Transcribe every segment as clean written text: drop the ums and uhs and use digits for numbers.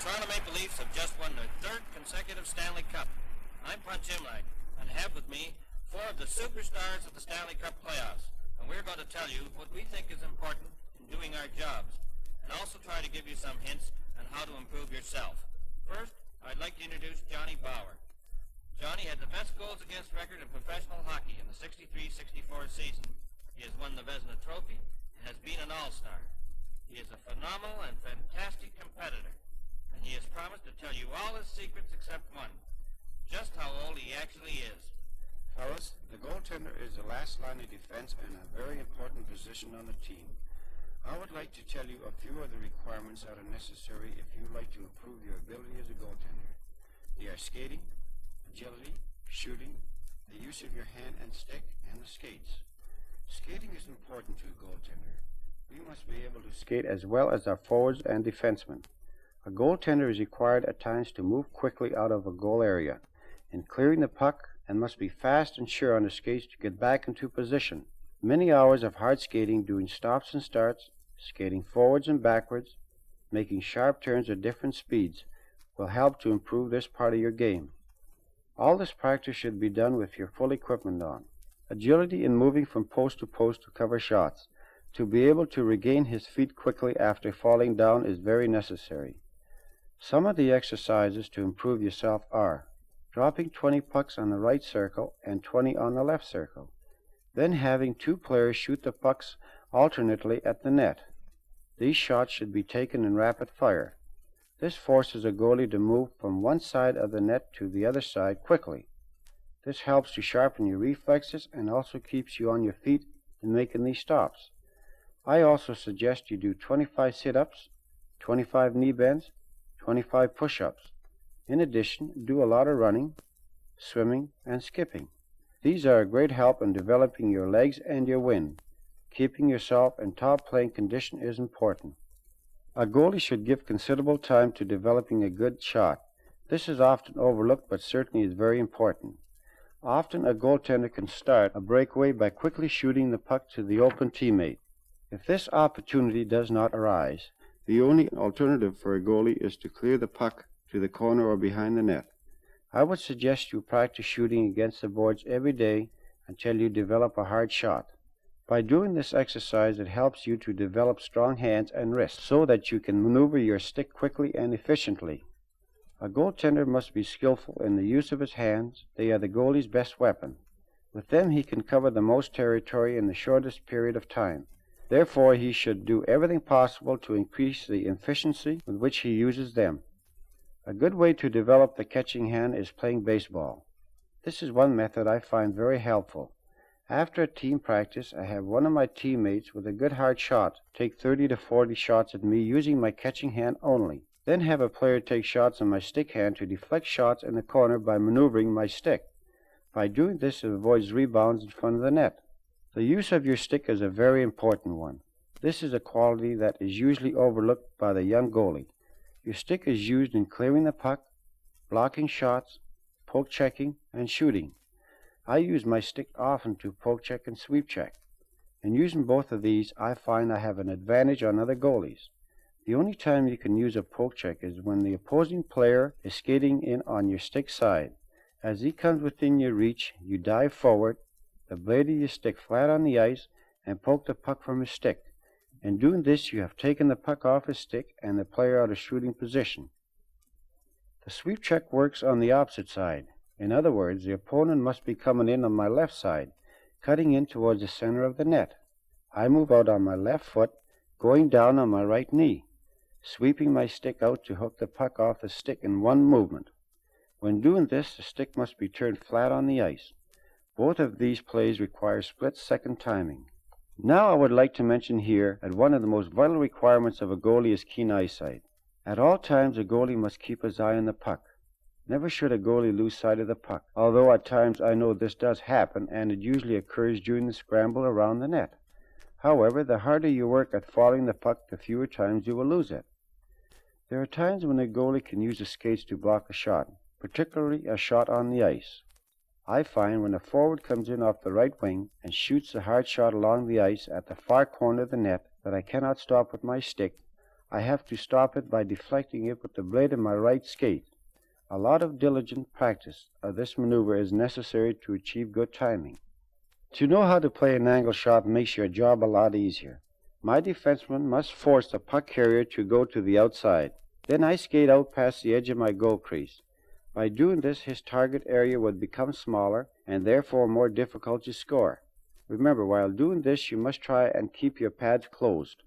Toronto Maple Leafs have just won their third consecutive Stanley Cup. I'm Punch Imlach, and have with me four of the superstars of the Stanley Cup playoffs, and we're going to tell you what we think is important in doing our jobs, and also try to give you some hints on how to improve yourself. First, I'd like to introduce Johnny Bauer. Johnny had the best goals against record in professional hockey in the 63-64 season. He has won the Vezina Trophy and has been an all-star. He is a phenomenal and fantastic competitor, and he has promised to tell you all his secrets except one, just how old he actually is. Fellas, the goaltender is the last line of defense and a very important position on the team. I would like to tell you a few of the requirements that are necessary if you would like to improve your ability as a goaltender. They are skating, agility, shooting, the use of your hand and stick, and the skates. Skating is important to a goaltender. We must be able to skate as well as our forwards and defensemen. A goaltender is required at times to move quickly out of a goal area in clearing the puck and must be fast and sure on the skates to get back into position. Many hours of hard skating, doing stops and starts, skating forwards and backwards, making sharp turns at different speeds will help to improve this part of your game. All this practice should be done with your full equipment on. Agility in moving from post to post to cover shots. To be able to regain his feet quickly after falling down is very necessary. Some of the exercises to improve yourself are dropping 20 pucks on the right circle and 20 on the left circle, then having two players shoot the pucks alternately at the net. These shots should be taken in rapid fire. This forces a goalie to move from one side of the net to the other side quickly. This helps to sharpen your reflexes and also keeps you on your feet in making these stops. I also suggest you do 25 sit-ups, 25 knee bends, 25 push-ups. In addition, do a lot of running, swimming, and skipping. These are a great help in developing your legs and your wind. Keeping yourself in top playing condition is important. A goalie should give considerable time to developing a good shot. This is often overlooked but certainly is very important. Often a goaltender can start a breakaway by quickly shooting the puck to the open teammate. If this opportunity does not arise, the only alternative for a goalie is to clear the puck to the corner or behind the net. I would suggest you practice shooting against the boards every day until you develop a hard shot. By doing this exercise, it helps you to develop strong hands and wrists so that you can maneuver your stick quickly and efficiently. A goaltender must be skillful in the use of his hands. They are the goalie's best weapon. With them he can cover the most territory in the shortest period of time. Therefore, he should do everything possible to increase the efficiency with which he uses them. A good way to develop the catching hand is playing baseball. This is one method I find very helpful. After a team practice, I have one of my teammates with a good hard shot take 30 to 40 shots at me using my catching hand only. Then have a player take shots on my stick hand to deflect shots in the corner by maneuvering my stick. By doing this, it avoids rebounds in front of the net. The use of your stick is a very important one. This is a quality that is usually overlooked by the young goalie. Your stick is used in clearing the puck, blocking shots, poke checking, and shooting. I use my stick often to poke check and sweep check. In using both of these, I find I have an advantage on other goalies. The only time you can use a poke check is when the opposing player is skating in on your stick side. As he comes within your reach, you dive forward, the blade of your stick flat on the ice, and poke the puck from his stick. In doing this, you have taken the puck off his stick and the player out of shooting position. The sweep check works on the opposite side. In other words, the opponent must be coming in on my left side, cutting in towards the center of the net. I move out on my left foot, going down on my right knee, sweeping my stick out to hook the puck off the stick in one movement. When doing this, the stick must be turned flat on the ice. Both of these plays require split-second timing. Now I would like to mention here that one of the most vital requirements of a goalie is keen eyesight. At all times, a goalie must keep his eye on the puck. Never should a goalie lose sight of the puck, although at times I know this does happen, and it usually occurs during the scramble around the net. However, the harder you work at following the puck, the fewer times you will lose it. There are times when a goalie can use his skates to block a shot, particularly a shot on the ice. I find when a forward comes in off the right wing and shoots a hard shot along the ice at the far corner of the net that I cannot stop with my stick, I have to stop it by deflecting it with the blade of my right skate. A lot of diligent practice of this maneuver is necessary to achieve good timing. To know how to play an angle shot makes your job a lot easier. My defenseman must force the puck carrier to go to the outside. Then I skate out past the edge of my goal crease. By doing this, his target area would become smaller and therefore more difficult to score. Remember, while doing this, you must try and keep your pads closed.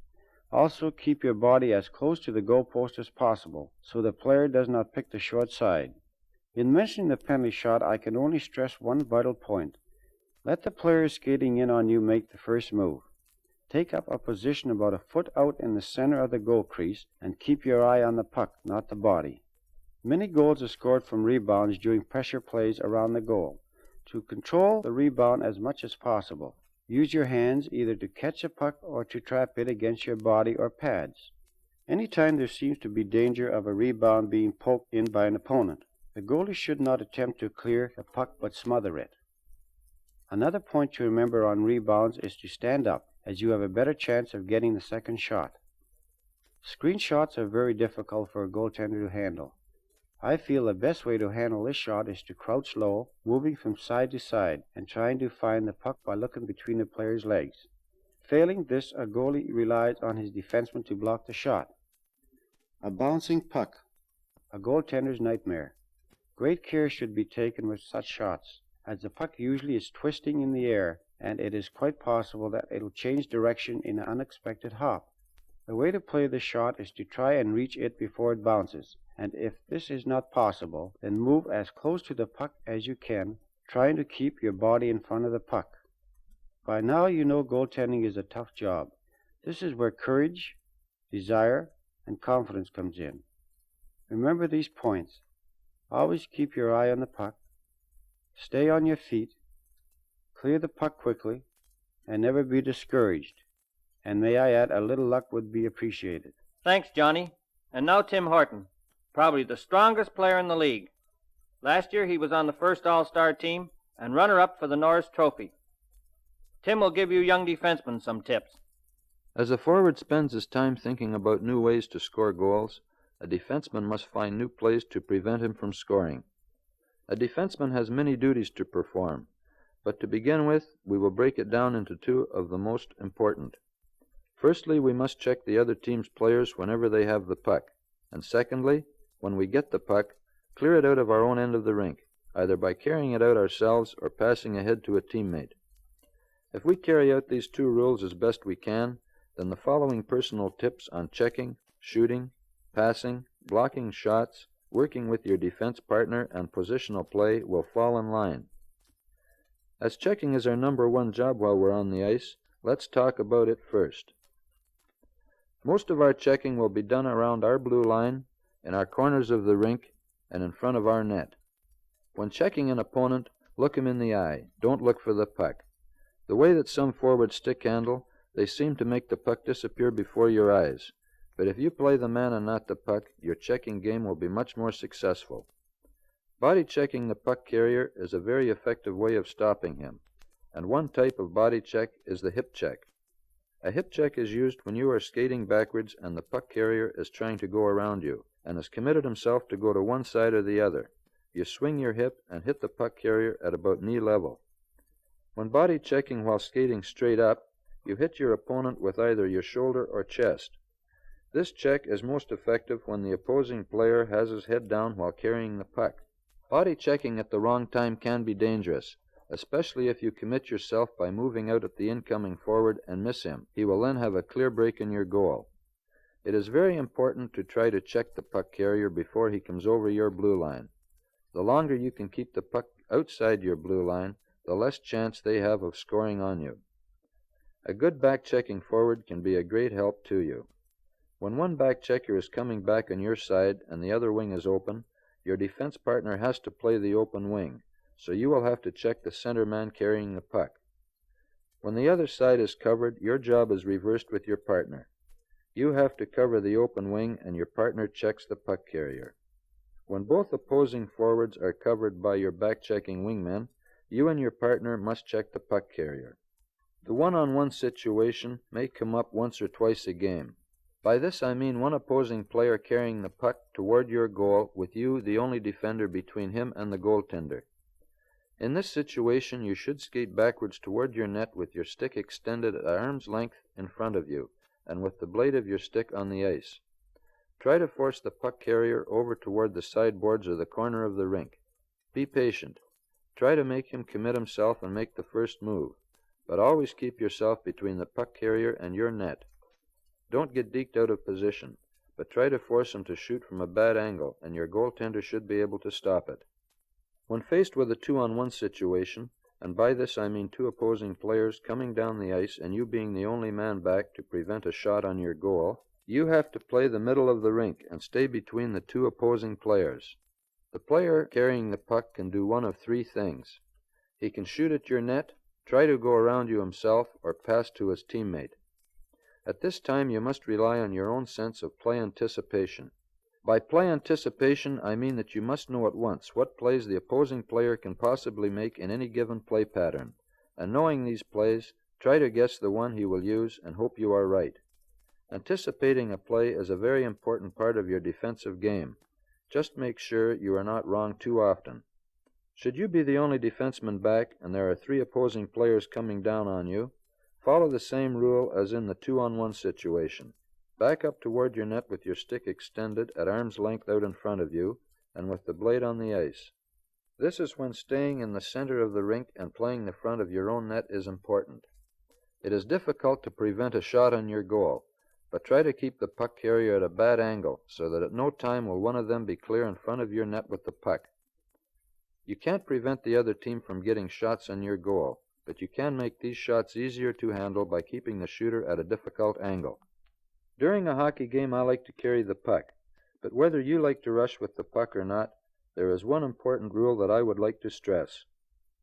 Also, keep your body as close to the goalpost as possible, so the player does not pick the short side. In mentioning the penalty shot, I can only stress one vital point. Let the player skating in on you make the first move. Take up a position about a foot out in the center of the goal crease and keep your eye on the puck, not the body. Many goals are scored from rebounds during pressure plays around the goal. To control the rebound as much as possible, use your hands either to catch a puck or to trap it against your body or pads. Anytime there seems to be danger of a rebound being poked in by an opponent, the goalie should not attempt to clear the puck but smother it. Another point to remember on rebounds is to stand up, as you have a better chance of getting the second shot. Screen shots are very difficult for a goaltender to handle. I feel the best way to handle this shot is to crouch low, moving from side to side, and trying to find the puck by looking between the player's legs. Failing this, a goalie relies on his defenseman to block the shot. A bouncing puck, a goaltender's nightmare. Great care should be taken with such shots, as the puck usually is twisting in the air, and it is quite possible that it will change direction in an unexpected hop. The way to play the shot is to try and reach it before it bounces, and if this is not possible, then move as close to the puck as you can, trying to keep your body in front of the puck. By now you know goaltending is a tough job. This is where courage, desire, and confidence comes in. Remember these points. Always keep your eye on the puck, stay on your feet, clear the puck quickly, and never be discouraged. And may I add, a little luck would be appreciated. Thanks, Johnny. And now Tim Horton, probably the strongest player in the league. Last year he was on the first All-Star team and runner-up for the Norris Trophy. Tim will give you young defensemen some tips. As a forward spends his time thinking about new ways to score goals, a defenseman must find new plays to prevent him from scoring. A defenseman has many duties to perform, but to begin with, we will break it down into two of the most important. Firstly, we must check the other team's players whenever they have the puck, and secondly, when we get the puck, clear it out of our own end of the rink, either by carrying it out ourselves or passing ahead to a teammate. If we carry out these two rules as best we can, then the following personal tips on checking, shooting, passing, blocking shots, working with your defense partner, and positional play will fall in line. As checking is our number one job while we're on the ice, let's talk about it first. Most of our checking will be done around our blue line, in our corners of the rink, and in front of our net. When checking an opponent, look him in the eye. Don't look for the puck. The way that some forwards stick handle, they seem to make the puck disappear before your eyes. But if you play the man and not the puck, your checking game will be much more successful. Body checking the puck carrier is a very effective way of stopping him, and one type of body check is the hip check. A hip check is used when you are skating backwards and the puck carrier is trying to go around you, and has committed himself to go to one side or the other. You swing your hip and hit the puck carrier at about knee level. When body checking while skating straight up, you hit your opponent with either your shoulder or chest. This check is most effective when the opposing player has his head down while carrying the puck. Body checking at the wrong time can be dangerous, especially if you commit yourself by moving out at the incoming forward and miss him. He will then have a clear break in your goal. It is very important to try to check the puck carrier before he comes over your blue line. The longer you can keep the puck outside your blue line, the less chance they have of scoring on you. A good back-checking forward can be a great help to you. When one back-checker is coming back on your side and the other wing is open, your defense partner has to play the open wing, so you will have to check the center man carrying the puck. When the other side is covered, your job is reversed with your partner. You have to cover the open wing and your partner checks the puck carrier. When both opposing forwards are covered by your back-checking wingmen, you and your partner must check the puck carrier. The one-on-one situation may come up once or twice a game. By this I mean one opposing player carrying the puck toward your goal with you the only defender between him and the goaltender. In this situation you should skate backwards toward your net with your stick extended at arm's length in front of you, and with the blade of your stick on the ice. Try to force the puck carrier over toward the sideboards or the corner of the rink. Be patient. Try to make him commit himself and make the first move, but always keep yourself between the puck carrier and your net. Don't get deked out of position, but try to force him to shoot from a bad angle, and your goaltender should be able to stop it. When faced with a 2-on-1 situation, and by this I mean two opposing players coming down the ice and you being the only man back to prevent a shot on your goal, you have to play the middle of the rink and stay between the two opposing players. The player carrying the puck can do one of three things. He can shoot at your net, try to go around you himself, or pass to his teammate. At this time you must rely on your own sense of play anticipation. By play anticipation I mean that you must know at once what plays the opposing player can possibly make in any given play pattern, and knowing these plays, try to guess the one he will use and hope you are right. Anticipating a play is a very important part of your defensive game. Just make sure you are not wrong too often. Should you be the only defenseman back and there are three opposing players coming down on you, follow the same rule as in the 2-on-1 situation. Back up toward your net with your stick extended at arm's length out in front of you, and with the blade on the ice. This is when staying in the center of the rink and playing the front of your own net is important. It is difficult to prevent a shot on your goal, but try to keep the puck carrier at a bad angle so that at no time will one of them be clear in front of your net with the puck. You can't prevent the other team from getting shots on your goal, but you can make these shots easier to handle by keeping the shooter at a difficult angle. During a hockey game I like to carry the puck, but whether you like to rush with the puck or not, there is one important rule that I would like to stress.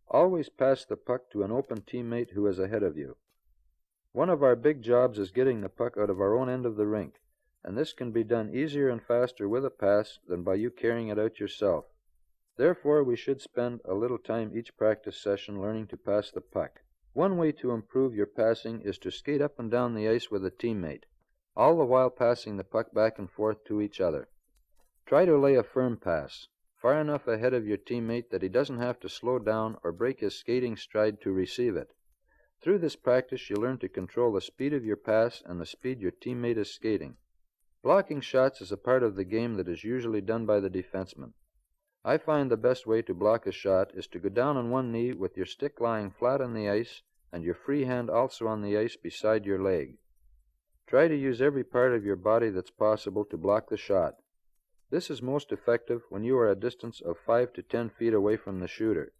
Always pass the puck to an open teammate who is ahead of you. One of our big jobs is getting the puck out of our own end of the rink, and this can be done easier and faster with a pass than by you carrying it out yourself. Therefore, we should spend a little time each practice session learning to pass the puck. One way to improve your passing is to skate up and down the ice with a teammate, all the while passing the puck back and forth to each other. Try to lay a firm pass, far enough ahead of your teammate that he doesn't have to slow down or break his skating stride to receive it. Through this practice, you learn to control the speed of your pass and the speed your teammate is skating. Blocking shots is a part of the game that is usually done by the defenseman. I find the best way to block a shot is to go down on one knee with your stick lying flat on the ice and your free hand also on the ice beside your leg. Try to use every part of your body that's possible to block the shot. This is most effective when you are a distance of 5 to 10 feet away from the shooter.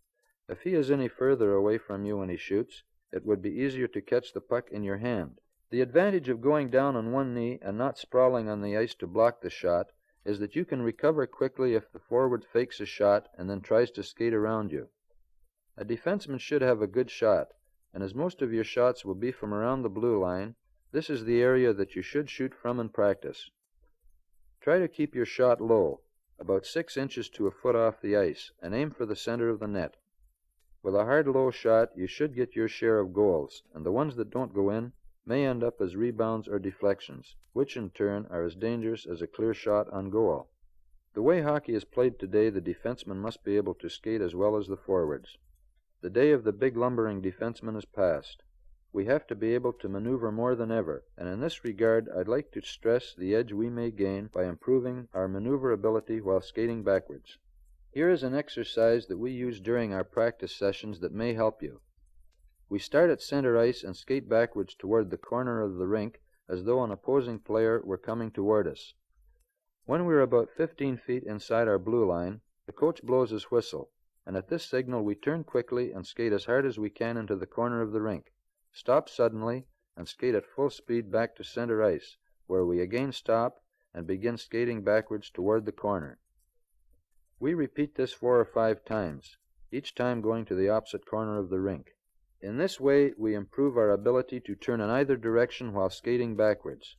If he is any further away from you when he shoots, it would be easier to catch the puck in your hand. The advantage of going down on one knee and not sprawling on the ice to block the shot is that you can recover quickly if the forward fakes a shot and then tries to skate around you. A defenseman should have a good shot, and as most of your shots will be from around the blue line, this is the area that you should shoot from in practice. Try to keep your shot low, about 6 inches to a foot off the ice, and aim for the center of the net. With a hard low shot, you should get your share of goals, and the ones that don't go in may end up as rebounds or deflections, which in turn are as dangerous as a clear shot on goal. The way hockey is played today, the defenseman must be able to skate as well as the forwards. The day of the big lumbering defenseman is past. We have to be able to maneuver more than ever, and in this regard I'd like to stress the edge we may gain by improving our maneuverability while skating backwards. Here is an exercise that we use during our practice sessions that may help you. We start at center ice and skate backwards toward the corner of the rink as though an opposing player were coming toward us. When we are about 15 feet inside our blue line, the coach blows his whistle, and at this signal we turn quickly and skate as hard as we can into the corner of the rink. Stop suddenly and skate at full speed back to center ice, where we again stop and begin skating backwards toward the corner. We repeat this 4 or 5 times, each time going to the opposite corner of the rink. In this way, we improve our ability to turn in either direction while skating backwards.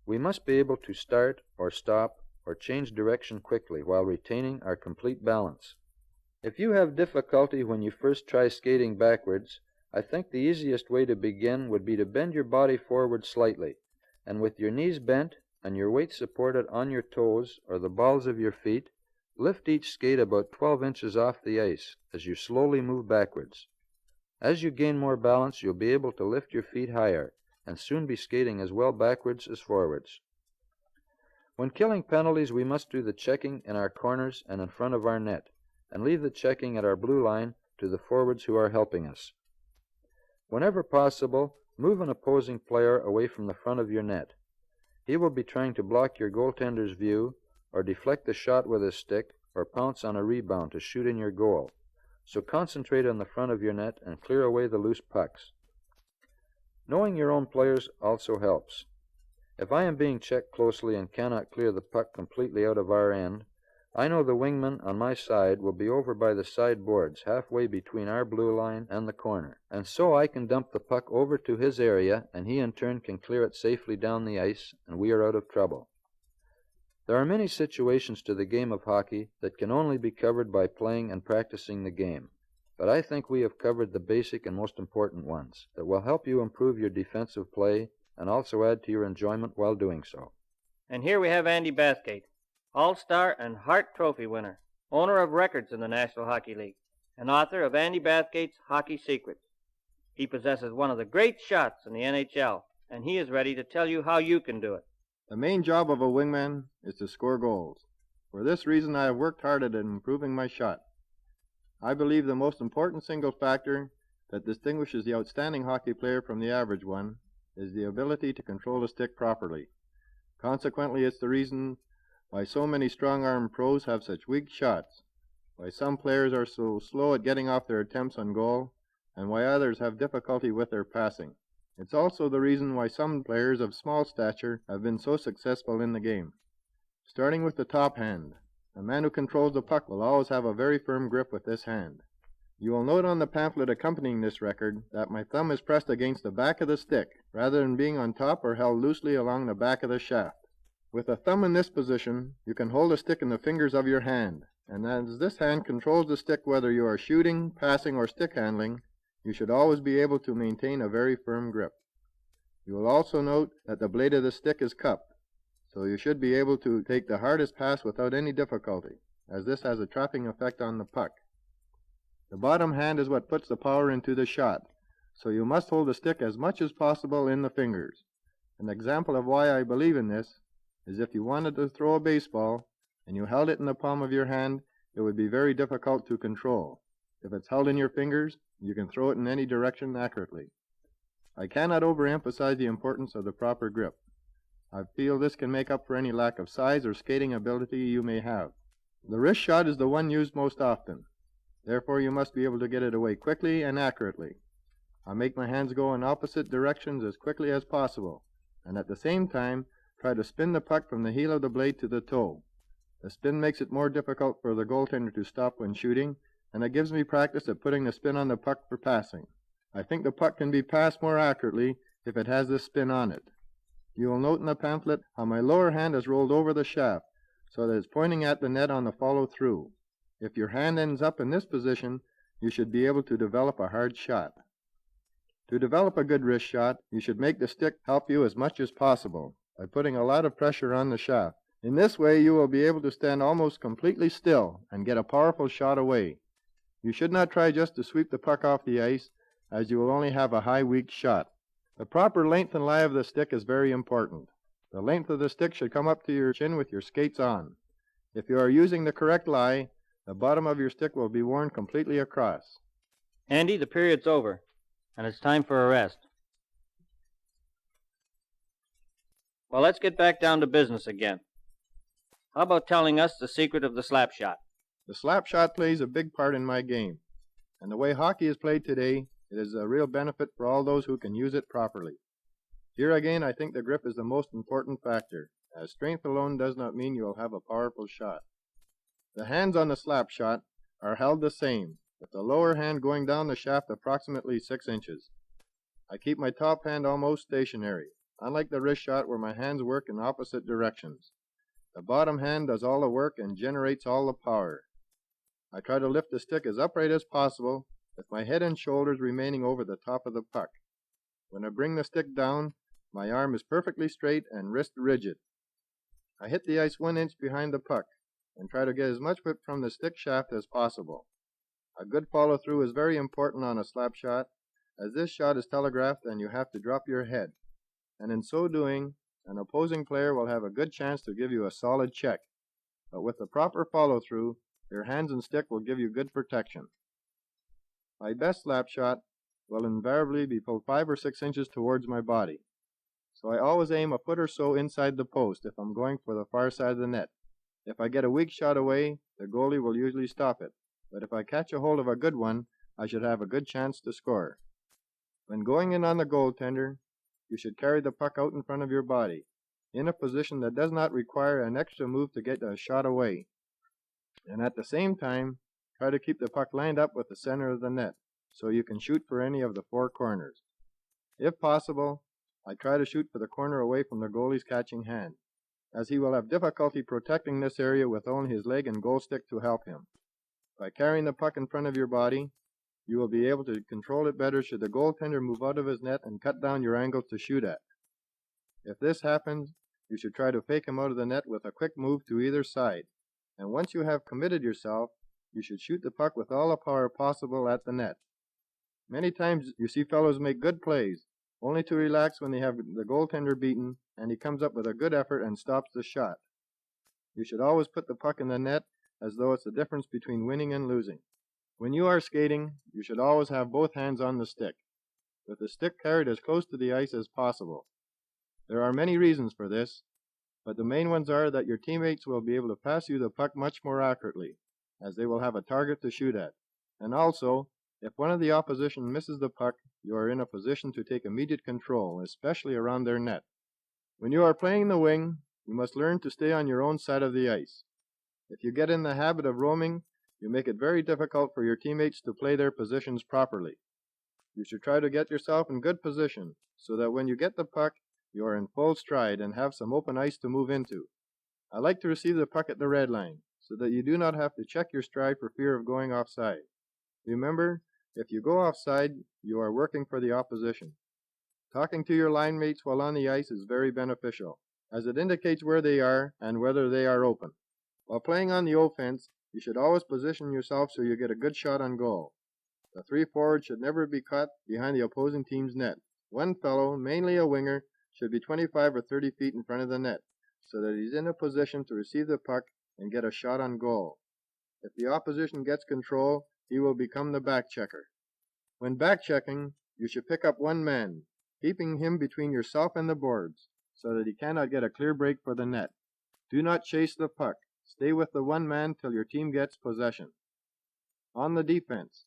We must be able to start or stop or change direction quickly while retaining our complete balance. If you have difficulty when you first try skating backwards, I think the easiest way to begin would be to bend your body forward slightly, and with your knees bent and your weight supported on your toes or the balls of your feet, lift each skate about 12 inches off the ice as you slowly move backwards. As you gain more balance, you'll be able to lift your feet higher and soon be skating as well backwards as forwards. When killing penalties, we must do the checking in our corners and in front of our net, and leave the checking at our blue line to the forwards who are helping us. Whenever possible, move an opposing player away from the front of your net. He will be trying to block your goaltender's view, or deflect the shot with his stick, or pounce on a rebound to shoot in your goal. So concentrate on the front of your net and clear away the loose pucks. Knowing your own players also helps. If I am being checked closely and cannot clear the puck completely out of our end, I know the wingman on my side will be over by the side boards halfway between our blue line and the corner, and so I can dump the puck over to his area and he in turn can clear it safely down the ice and we are out of trouble. There are many situations to the game of hockey that can only be covered by playing and practicing the game, but I think we have covered the basic and most important ones that will help you improve your defensive play and also add to your enjoyment while doing so. And here we have Andy Bathgate, All-Star and Hart Trophy winner, owner of records in the National Hockey League, and author of Andy Bathgate's Hockey Secrets. He possesses one of the great shots in the NHL, and he is ready to tell you how you can do it. The main job of a wingman is to score goals. For this reason, I have worked hard at improving my shot. I believe the most important single factor that distinguishes the outstanding hockey player from the average one is the ability to control the stick properly. Consequently, it's the reason why so many strong-arm pros have such weak shots, why some players are so slow at getting off their attempts on goal, and why others have difficulty with their passing. It's also the reason why some players of small stature have been so successful in the game. Starting with the top hand, a man who controls the puck will always have a very firm grip with this hand. You will note on the pamphlet accompanying this record that my thumb is pressed against the back of the stick, rather than being on top or held loosely along the back of the shaft. With the thumb in this position, you can hold the stick in the fingers of your hand, and as this hand controls the stick whether you are shooting, passing, or stick handling, you should always be able to maintain a very firm grip. You will also note that the blade of the stick is cupped, so you should be able to take the hardest pass without any difficulty, as this has a trapping effect on the puck. The bottom hand is what puts the power into the shot, so you must hold the stick as much as possible in the fingers. An example of why I believe in this is if you wanted to throw a baseball and you held it in the palm of your hand, it would be very difficult to control. If it's held in your fingers, you can throw it in any direction accurately. I cannot overemphasize the importance of the proper grip. I feel this can make up for any lack of size or skating ability you may have. The wrist shot is the one used most often. Therefore, you must be able to get it away quickly and accurately. I make my hands go in opposite directions as quickly as possible, and at the same time, try to spin the puck from the heel of the blade to the toe. The spin makes it more difficult for the goaltender to stop when shooting, and it gives me practice at putting the spin on the puck for passing. I think the puck can be passed more accurately if it has this spin on it. You will note in the pamphlet how my lower hand is rolled over the shaft, so that it's pointing at the net on the follow-through. If your hand ends up in this position, you should be able to develop a hard shot. To develop a good wrist shot, you should make the stick help you as much as possible by putting a lot of pressure on the shaft. In this way, you will be able to stand almost completely still and get a powerful shot away. You should not try just to sweep the puck off the ice, as you will only have a high, weak shot. The proper length and lie of the stick is very important. The length of the stick should come up to your chin with your skates on. If you are using the correct lie, the bottom of your stick will be worn completely across. Andy, the period's over, and it's time for a rest. Well, let's get back down to business again. How about telling us the secret of the slap shot? The slap shot plays a big part in my game, and the way hockey is played today, it is a real benefit for all those who can use it properly. Here again, I think the grip is the most important factor, as strength alone does not mean you will have a powerful shot. The hands on the slap shot are held the same, with the lower hand going down the shaft approximately 6 inches. I keep my top hand almost stationary, unlike the wrist shot where my hands work in opposite directions. The bottom hand does all the work and generates all the power. I try to lift the stick as upright as possible, with my head and shoulders remaining over the top of the puck. When I bring the stick down, My arm is perfectly straight and wrist rigid. I hit the ice 1 inch behind the puck and try to get as much whip from the stick shaft as possible. A good follow-through is very important on a slap shot, as this shot is telegraphed and you have to drop your head. And in so doing, an opposing player will have a good chance to give you a solid check. But with the proper follow-through, your hands and stick will give you good protection. My best slap shot will invariably be pulled 5 or 6 inches towards my body. So I always aim a foot or so inside the post if I'm going for the far side of the net. If I get a weak shot away, the goalie will usually stop it. But if I catch a hold of a good one, I should have a good chance to score. When going in on the goaltender, you should carry the puck out in front of your body, in a position that does not require an extra move to get a shot away. And at the same time, try to keep the puck lined up with the center of the net, so you can shoot for any of the 4 corners. If possible, I try to shoot for the corner away from the goalie's catching hand, as he will have difficulty protecting this area with only his leg and goal stick to help him. By carrying the puck in front of your body, you will be able to control it better should the goaltender move out of his net and cut down your angle to shoot at. If this happens, you should try to fake him out of the net with a quick move to either side, and once you have committed yourself, you should shoot the puck with all the power possible at the net. Many times you see fellows make good plays, only to relax when they have the goaltender beaten and he comes up with a good effort and stops the shot. You should always put the puck in the net as though it's the difference between winning and losing. When you are skating, you should always have both hands on the stick, with the stick carried as close to the ice as possible. There are many reasons for this, but the main ones are that your teammates will be able to pass you the puck much more accurately, as they will have a target to shoot at. And also, if one of the opposition misses the puck, you are in a position to take immediate control, especially around their net. When you are playing the wing, you must learn to stay on your own side of the ice. If you get in the habit of roaming, you make it very difficult for your teammates to play their positions properly. You should try to get yourself in good position, so that when you get the puck, you are in full stride and have some open ice to move into. I like to receive the puck at the red line, so that you do not have to check your stride for fear of going offside. Remember, if you go offside, you are working for the opposition. Talking to your line mates while on the ice is very beneficial, as it indicates where they are and whether they are open. While playing on the offense, you should always position yourself so you get a good shot on goal. The 3 forwards should never be caught behind the opposing team's net. One fellow, mainly a winger, should be 25 or 30 feet in front of the net, so that he's in a position to receive the puck and get a shot on goal. If the opposition gets control, he will become the back checker. When back checking, you should pick up one man, keeping him between yourself and the boards, so that he cannot get a clear break for the net. Do not chase the puck. Stay with the one man till your team gets possession. On the defense,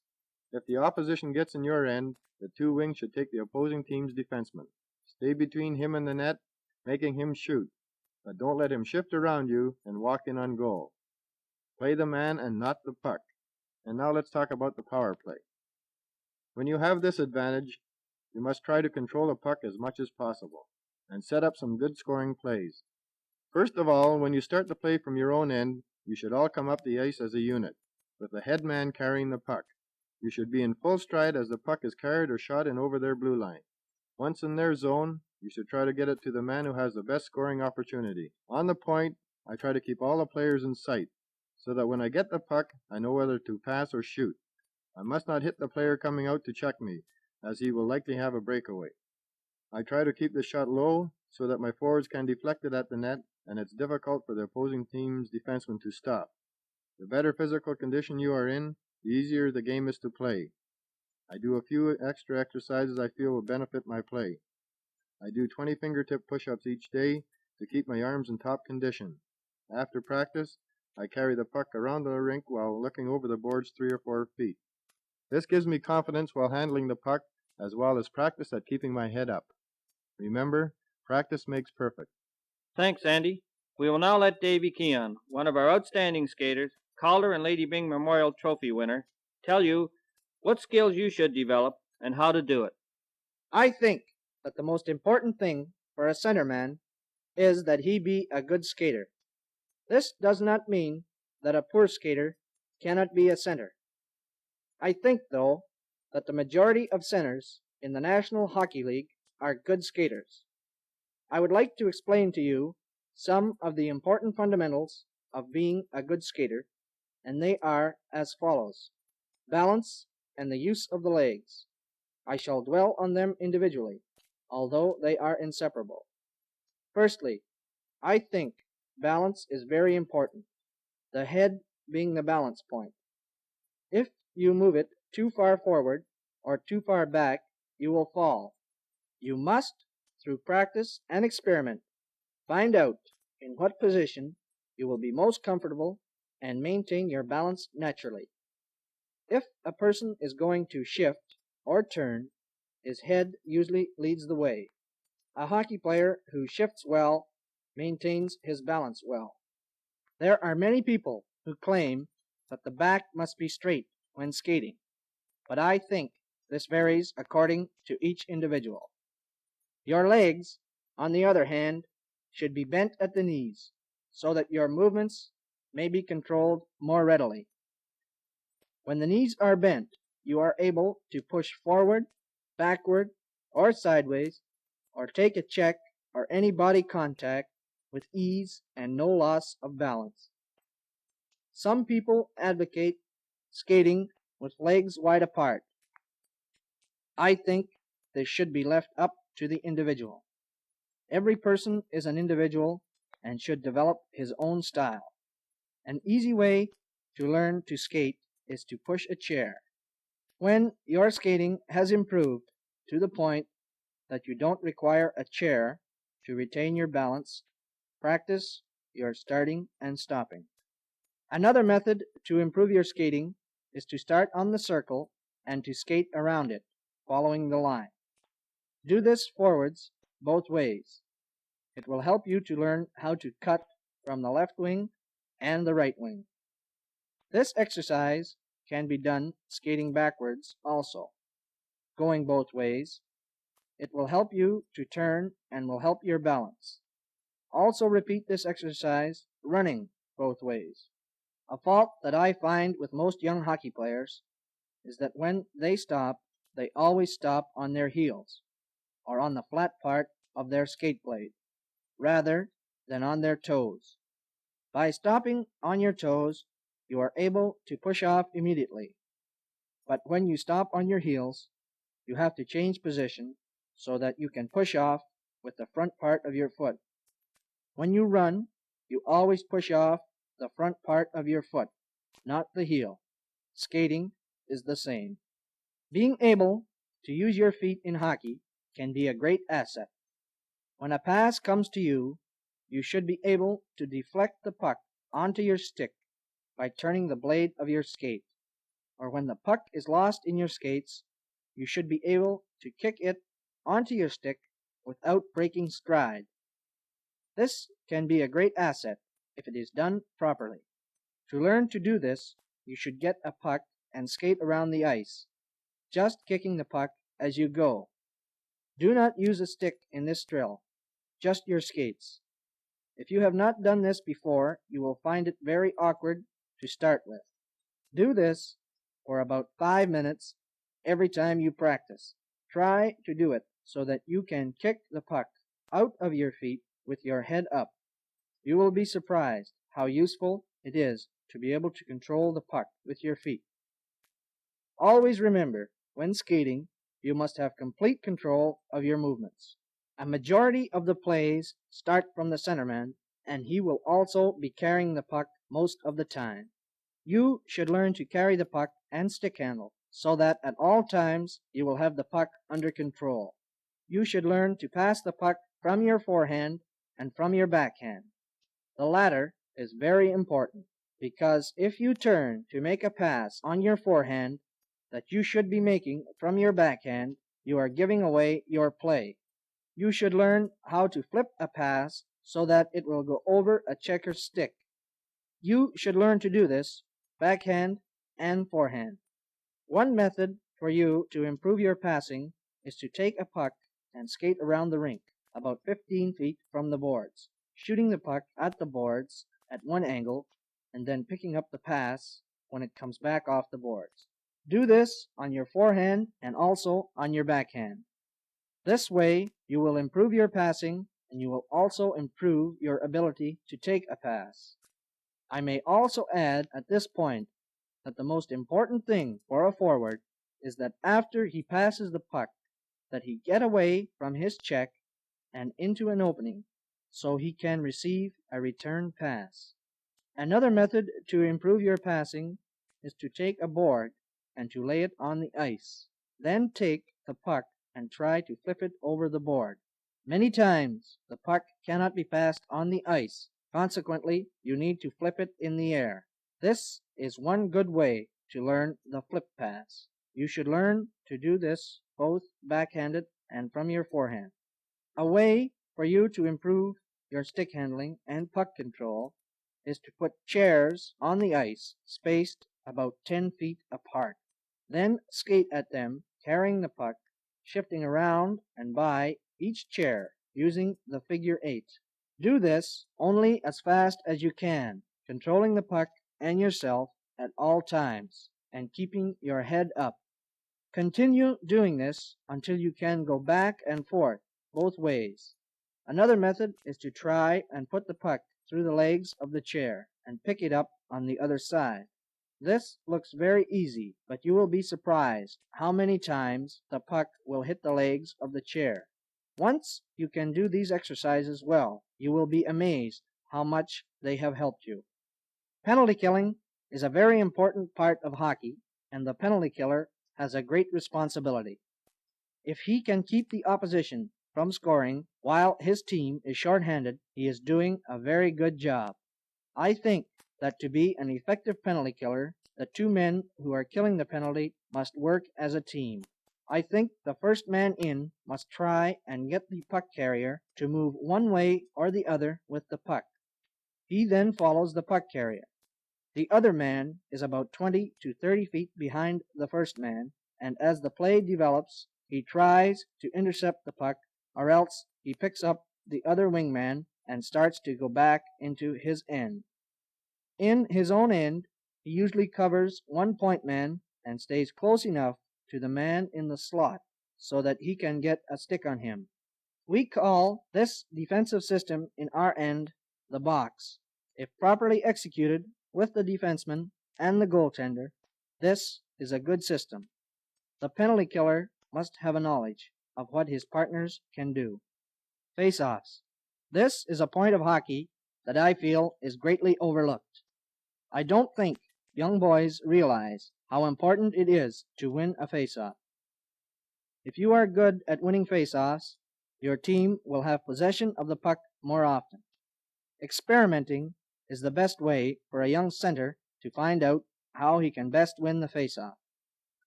if the opposition gets in your end, the 2 wings should take the opposing team's defenseman. Stay between him and the net, making him shoot, but don't let him shift around you and walk in on goal. Play the man and not the puck. And now let's talk about the power play. When you have this advantage, you must try to control the puck as much as possible and set up some good scoring plays. First of all, when you start the play from your own end, you should all come up the ice as a unit, with the head man carrying the puck. You should be in full stride as the puck is carried or shot in over their blue line. Once in their zone, you should try to get it to the man who has the best scoring opportunity. On the point, I try to keep all the players in sight, so that when I get the puck, I know whether to pass or shoot. I must not hit the player coming out to check me, as he will likely have a breakaway. I try to keep the shot low, so that my forwards can deflect it at the net, and it's difficult for the opposing team's defenseman to stop. The better physical condition you are in, the easier the game is to play. I do a few extra exercises I feel will benefit my play. I do 20 fingertip push-ups each day to keep my arms in top condition. After practice, I carry the puck around the rink while looking over the boards 3 or 4 feet. This gives me confidence while handling the puck, as well as practice at keeping my head up. Remember, practice makes perfect. Thanks, Andy. We will now let Davy Keon, one of our outstanding skaters, Calder and Lady Byng Memorial Trophy winner, tell you what skills you should develop and how to do it. I think that the most important thing for a centerman is that he be a good skater. This does not mean that a poor skater cannot be a center. I think, though, that the majority of centers in the National Hockey League are good skaters. I would like to explain to you some of the important fundamentals of being a good skater, and they are as follows: balance and the use of the legs. I shall dwell on them individually, although they are inseparable. Firstly, I think balance is very important, the head being the balance point. If you move it too far forward or too far back, you will fall. You must, through practice and experiment, find out in what position you will be most comfortable and maintain your balance naturally. If a person is going to shift or turn, his head usually leads the way. A hockey player who shifts well maintains his balance well. There are many people who claim that the back must be straight when skating, but I think this varies according to each individual. Your legs, on the other hand, should be bent at the knees so that your movements may be controlled more readily. When the knees are bent, you are able to push forward, backward, or sideways, or take a check or any body contact with ease and no loss of balance. Some people advocate skating with legs wide apart. I think this should be left up to the individual. Every person is an individual and should develop his own style. An easy way to learn to skate is to push a chair. When your skating has improved to the point that you don't require a chair to retain your balance, practice your starting and stopping. Another method to improve your skating is to start on the circle and to skate around it, following the line. Do this forwards both ways. It will help you to learn how to cut from the left wing and the right wing. This exercise can be done skating backwards also, going both ways. It will help you to turn and will help your balance. Also repeat this exercise running both ways. A fault that I find with most young hockey players is that when they stop, they always stop on their heels or on the flat part of their skate blade rather than on their toes. By stopping on your toes, you are able to push off immediately. But when you stop on your heels, you have to change position so that you can push off with the front part of your foot. When you run, you always push off the front part of your foot, not the heel. Skating is the same. Being able to use your feet in hockey can be a great asset. When a pass comes to you, you should be able to deflect the puck onto your stick by turning the blade of your skate. Or when the puck is lost in your skates, you should be able to kick it onto your stick without breaking stride. This can be a great asset if it is done properly. To learn to do this, you should get a puck and skate around the ice, just kicking the puck as you go. Do not use a stick in this drill, just your skates. If you have not done this before, you will find it very awkward to start with. Do this for about 5 minutes every time you practice. Try to do it so that you can kick the puck out of your feet with your head up. You will be surprised how useful it is to be able to control the puck with your feet. Always remember, when skating, you must have complete control of your movements. A majority of the plays start from the centerman, and he will also be carrying the puck most of the time. You should learn to carry the puck and stick handle so that at all times you will have the puck under control. You should learn to pass the puck from your forehand and from your backhand. The latter is very important because if you turn to make a pass on your forehand that you should be making from your backhand, you are giving away your play. You should learn how to flip a pass so that it will go over a checker stick. You should learn to do this backhand and forehand. One method for you to improve your passing is to take a puck and skate around the rink about 15 feet from the boards, shooting the puck at the boards at one angle and then picking up the pass when it comes back off the boards. Do this on your forehand and also on your backhand. This way, you will improve your passing and you will also improve your ability to take a pass. I may also add at this point that the most important thing for a forward is that after he passes the puck, that he get away from his check and into an opening so he can receive a return pass. Another method to improve your passing is to take a board and to lay it on the ice. Then take the puck and try to flip it over the board. Many times the puck cannot be passed on the ice. Consequently, you need to flip it in the air. This is one good way to learn the flip pass. You should learn to do this both backhanded and from your forehand. A way for you to improve your stick handling and puck control is to put chairs on the ice spaced about 10 feet apart. Then skate at them, carrying the puck, shifting around and by each chair using the figure 8. Do this only as fast as you can, controlling the puck and yourself at all times, and keeping your head up. Continue doing this until you can go back and forth both ways. Another method is to try and put the puck through the legs of the chair and pick it up on the other side. This looks very easy, but you will be surprised how many times the puck will hit the legs of the chair. Once you can do these exercises well, you will be amazed how much they have helped you. Penalty killing is a very important part of hockey, and the penalty killer has a great responsibility. If he can keep the opposition from scoring while his team is shorthanded, he is doing a very good job. I think that to be an effective penalty killer, the two men who are killing the penalty must work as a team. I think the first man in must try and get the puck carrier to move one way or the other with the puck. He then follows the puck carrier. The other man is about 20 to 30 feet behind the first man, and as the play develops, he tries to intercept the puck, or else he picks up the other wingman and starts to go back into his end. In his own end, he usually covers one point man and stays close enough to the man in the slot so that he can get a stick on him. We call this defensive system in our end the box. If properly executed with the defenseman and the goaltender, this is a good system. The penalty killer must have a knowledge of what his partners can do. Face-offs. This is a point of hockey that I feel is greatly overlooked. I don't think young boys realize how important it is to win a face-off. If you are good at winning face-offs, your team will have possession of the puck more often. Experimenting is the best way for a young center to find out how he can best win the face-off.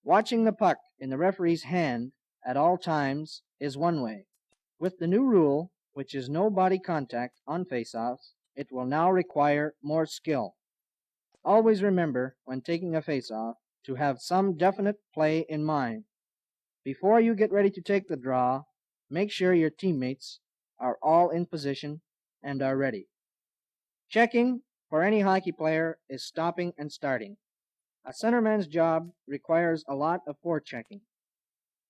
Watching the puck in the referee's hand at all times is one way. With the new rule, which is no body contact on face-offs, it will now require more skill. Always remember, when taking a face-off, to have some definite play in mind. Before you get ready to take the draw, make sure your teammates are all in position and are ready. Checking for any hockey player is stopping and starting. A centerman's job requires a lot of forechecking.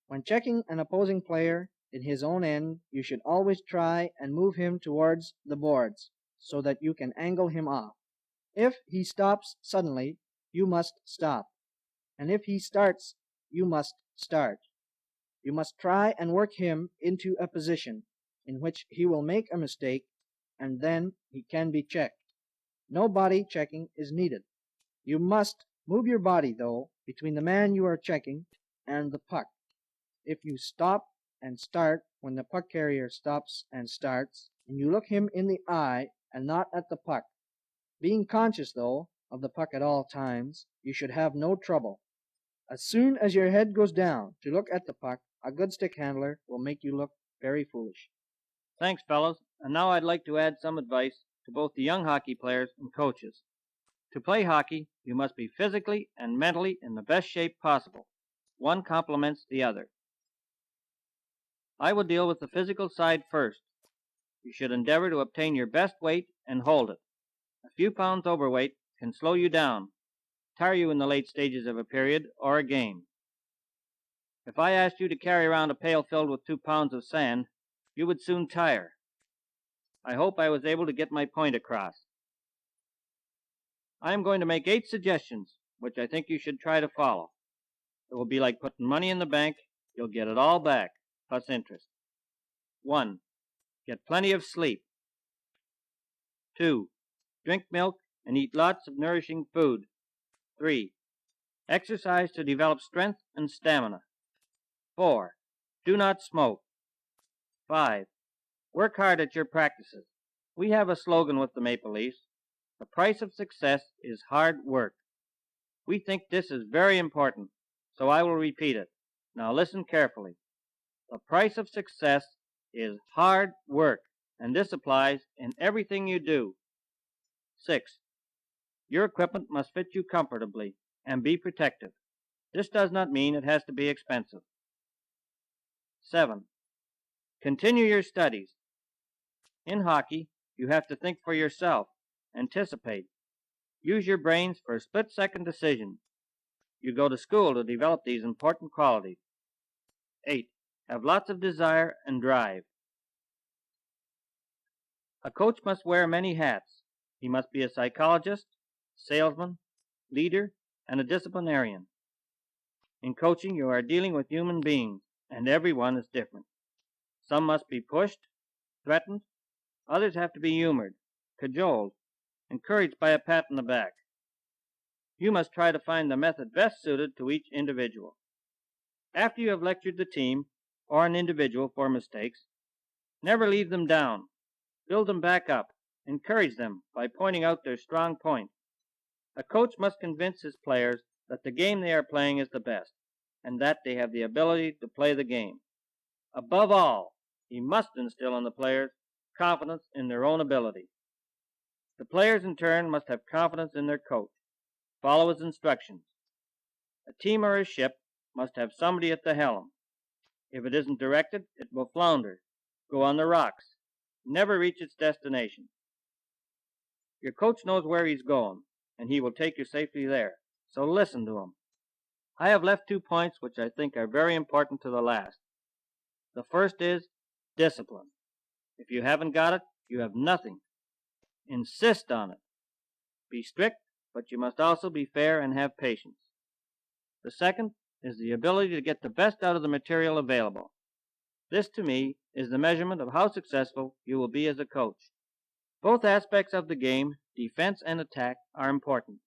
When checking an opposing player in his own end, you should always try and move him towards the boards so that you can angle him off. If he stops suddenly, you must stop. And if he starts, you must start. You must try and work him into a position in which he will make a mistake, and then he can be checked. No body checking is needed. You must move your body, though, between the man you are checking and the puck. If you stop and start when the puck carrier stops and starts, and you look him in the eye and not at the puck, being conscious, though, of the puck at all times, you should have no trouble. As soon as your head goes down to look at the puck, a good stick handler will make you look very foolish. Thanks, fellows. And now I'd like to add some advice to both the young hockey players and coaches. To play hockey, you must be physically and mentally in the best shape possible. One complements the other. I will deal with the physical side first. You should endeavor to obtain your best weight and hold it. A few pounds overweight can slow you down, tire you in the late stages of a period or a game. If I asked you to carry around a pail filled with 2 pounds of sand, you would soon tire. I hope I was able to get my point across. I am going to make 8 suggestions, which I think you should try to follow. It will be like putting money in the bank. You'll get it all back, plus interest. 1. Get plenty of sleep. 2. Drink milk and eat lots of nourishing food. 3. Exercise to develop strength and stamina. 4. Do not smoke. 5. Work hard at your practices. We have a slogan with the Maple Leafs. The price of success is hard work. We think this is very important, so I will repeat it. Now listen carefully. The price of success is hard work, and this applies in everything you do. 6. Your equipment must fit you comfortably and be protective. This does not mean it has to be expensive. 7. Continue your studies. In hockey, you have to think for yourself, anticipate. Use your brains for split-second decisions. You go to school to develop these important qualities. 8. Have lots of desire and drive. A coach must wear many hats. He must be a psychologist, salesman, leader, and a disciplinarian. In coaching, you are dealing with human beings, and everyone is different. Some must be pushed, threatened. Others have to be humored, cajoled, encouraged by a pat on the back. You must try to find the method best suited to each individual. After you have lectured the team or an individual for mistakes, never leave them down. Build them back up. Encourage them by pointing out their strong points. A coach must convince his players that the game they are playing is the best, and that they have the ability to play the game. Above all, he must instill in the players confidence in their own ability. The players, in turn, must have confidence in their coach. Follow his instructions. A team or a ship must have somebody at the helm. If it isn't directed, it will flounder, go on the rocks, never reach its destination. Your coach knows where he's going, and he will take you safely there, so listen to him. I have left 2 points which I think are very important to the last. The first is discipline. If you haven't got it, you have nothing. Insist on it. Be strict, but you must also be fair and have patience. The second is the ability to get the best out of the material available. This, to me, is the measurement of how successful you will be as a coach. Both aspects of the game, defense and attack, are important.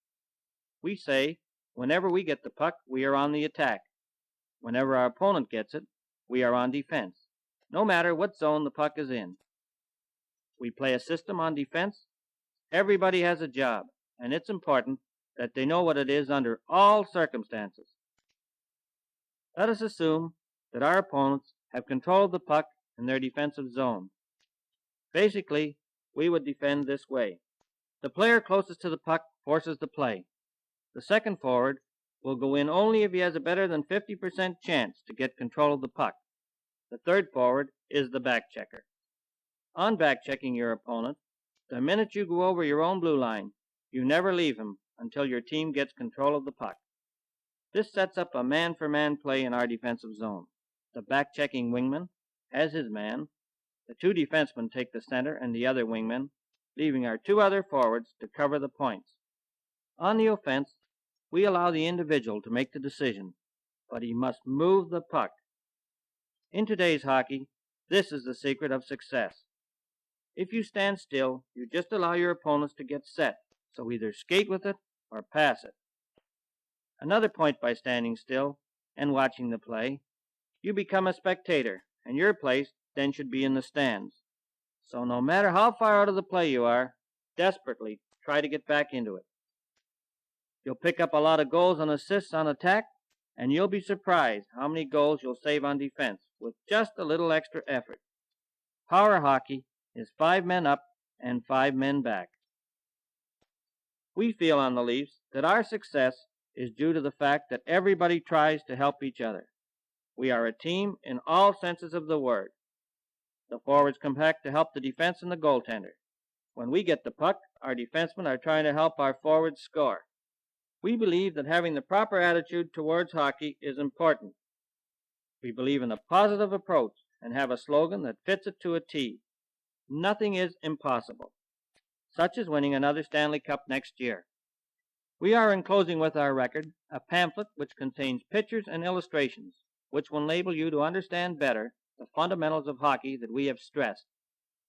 We say, whenever we get the puck, we are on the attack. Whenever our opponent gets it, we are on defense, no matter what zone the puck is in. We play a system on defense. Everybody has a job, and it's important that they know what it is under all circumstances. Let us assume that our opponents have control of the puck in their defensive zone. Basically, we would defend this way. The player closest to the puck forces the play. The second forward will go in only if he has a better than 50% chance to get control of the puck. The third forward is the back checker. On back checking your opponent, the minute you go over your own blue line, you never leave him until your team gets control of the puck. This sets up a man-for-man play in our defensive zone. The back-checking wingman has his man. The 2 defensemen take the center and the other wingman, leaving our 2 other forwards to cover the points. On the offense, we allow the individual to make the decision, but he must move the puck. In today's hockey, this is the secret of success. If you stand still, you just allow your opponents to get set, so either skate with it or pass it. Another point by standing still and watching the play, you become a spectator, and your place then should be in the stands. So no matter how far out of the play you are, desperately try to get back into it. You'll pick up a lot of goals and assists on attack, and you'll be surprised how many goals you'll save on defense with just a little extra effort. Power hockey is 5 men up and 5 men back. We feel on the Leafs that our success is due to the fact that everybody tries to help each other. We are a team in all senses of the word. The forwards compact to help the defense and the goaltender. When we get the puck, our defensemen are trying to help our forwards score. We believe that having the proper attitude towards hockey is important. We believe in a positive approach and have a slogan that fits it to a T. nothing is impossible, such as winning another Stanley Cup next year. We are enclosing with our record a pamphlet which contains pictures and illustrations, which will enable you to understand better the fundamentals of hockey that we have stressed.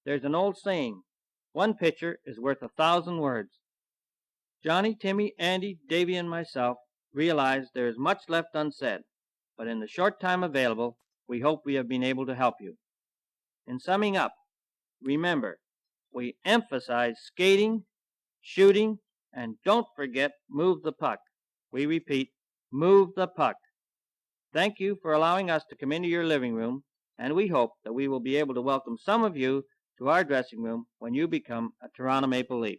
There's an old saying, one picture is worth 1,000 words. Johnny, Timmy, Andy, Davy, and myself realize there is much left unsaid, but in the short time available, we hope we have been able to help you. In summing up, remember, we emphasize skating, shooting, and don't forget, move the puck. We repeat, move the puck. Thank you for allowing us to come into your living room, and we hope that we will be able to welcome some of you to our dressing room when you become a Toronto Maple Leaf.